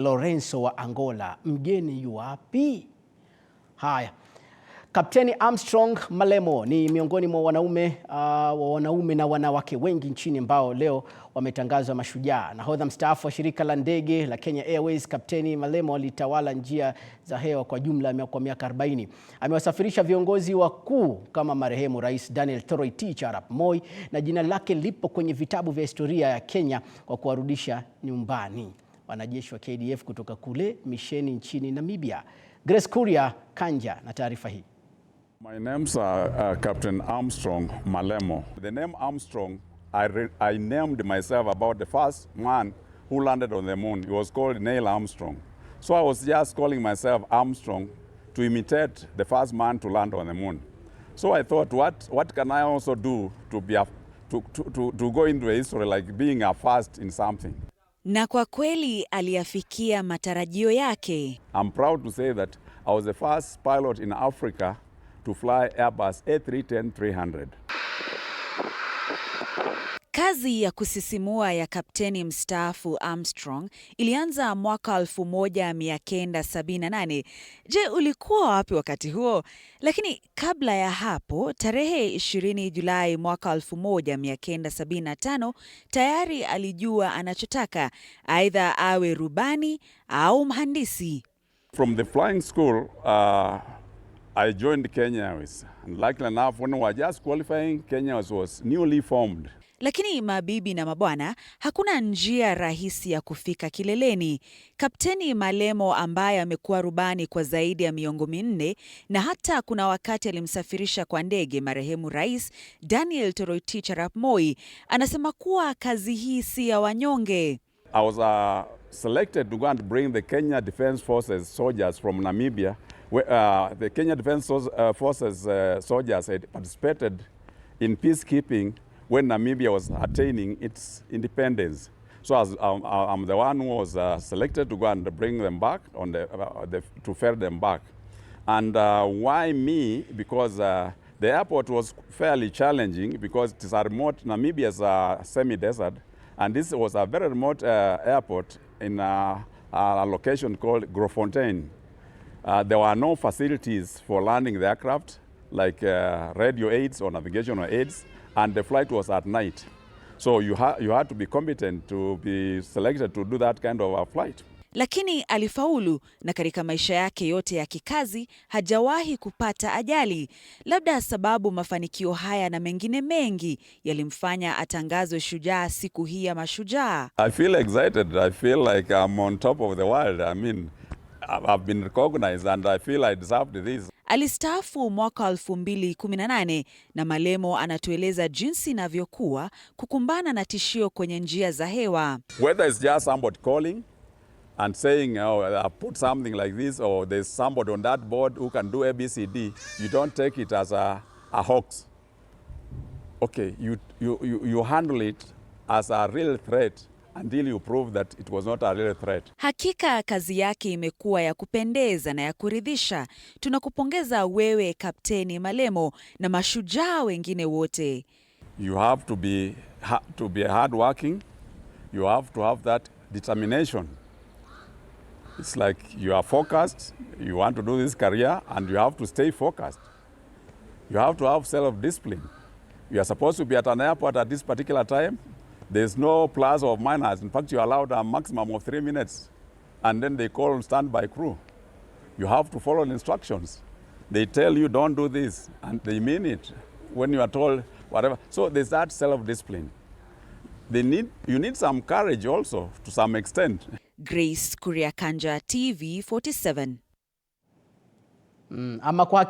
Lorenzo wa Angola, mgeni yuwapi? Haya. Kapteni Armstrong Malemo ni miongoni mwa wanaume na wanawake wengi nchini ambao leo wametangazwa mashujaa. Nahodha mstaafu wa shirika la ndege la Kenya Airways, Kapteni Malemo alitawala njia za hewa kwa jumla kwa miaka 40. Amewasafirisha viongozi wakuu kama marehemu Rais Toroitich, Arap, na jina lake lipo kwenye vitabu vya historia ya Kenya kwa kuwarudisha nyumbani wanajeshi wa KDF kutoka kule misheni nchini Namibia. Grace Kuria Kanja na taarifa hii. My name's Kapteni Armstrong Malemo. The name Armstrong, I named myself about the first man who landed on the moon. He was called Neil Armstrong. So I was just calling myself Armstrong to imitate the first man to land on the moon. So I thought, what can I also do to go into history like being a first in something? Na kwa kweli aliyafikia matarajio yake. I'm proud to say that I was the first pilot in Africa to fly Airbus A310-300. Kazi ya kusisimua ya Kapteni mstaafu Armstrong ilianza mwaka 1978. Je, ulikuwa wapi wakati huo? Lakini kabla ya hapo, tarehe 20 Julai mwaka 1975, tayari alijua anachotaka, aidha awe rubani au mhandisi. From the flying school, I joined Kenya Airways. And luckily enough, when we were just qualifying, Kenya was newly formed. Lakini mabibi na mabwana, hakuna njia rahisi ya kufika kileleni. Kapteni Malemo, ambaye amekuwa rubani kwa zaidi ya miongo minne na hata kuna wakati alimsafirisha kwa ndege marehemu Rais Toroitich Arap, anasema kuwa kazi hii si ya wanyonge. I was selected to go and bring the Kenya Defense Forces soldiers from Namibia. The Kenya Defense Forces soldiers had participated in peacekeeping when Namibia was attaining its independence. So I'm the one who was selected to go and bring them back, to ferry them back. And why me? Because the airport was fairly challenging because it is a remote, Namibia is a semi-desert, and this was a very remote airport in a location called Grofontaine. There were no facilities for landing the aircraft, like radio aids or navigational aids, and the flight was at night. So you had to be competent to be selected to do that kind of a flight. Lakini alifaulu, na katika maisha yake yote ya kikazi hajawahi kupata ajali. Labda sababu mafanikio haya na mengine mengi yalimfanya atangazwe shujaa siku hii ya mashujaa. I feel excited. I feel like I'm on top of the world. I mean, I've been recognized and I feel I deserved this. Alistaafu mwaka 2018 na Malemo anatueleza jinsi inavyokuwa kukumbana na tishio kwenye njia za hewa. Whether it's just somebody calling and saying, oh, I put something like this, or there's somebody on that board who can do ABCD, you don't take it as a hoax. Okay, you handle it as a real threat until you prove that it was not a real threat. Hakika kazi yake imekuwa ya kupendeza na ya kuridhisha. Tunakupongeza wewe Kapteni Malemo na mashujaa wengine wote. You have to be hardworking. You have to have that determination. It's like you are focused, you want to do this career, and you have to stay focused. You have to have self-discipline. You are supposed to be at an airport at this particular time. There's no plus or minus. In fact, you're allowed a maximum of 3 minutes. And then they call standby crew. You have to follow the instructions. They tell you don't do this, and they mean it when you are told whatever. So there's that self-discipline. You need some courage also, to some extent. Grace Kuria Kanja, TV 47. Ama kwa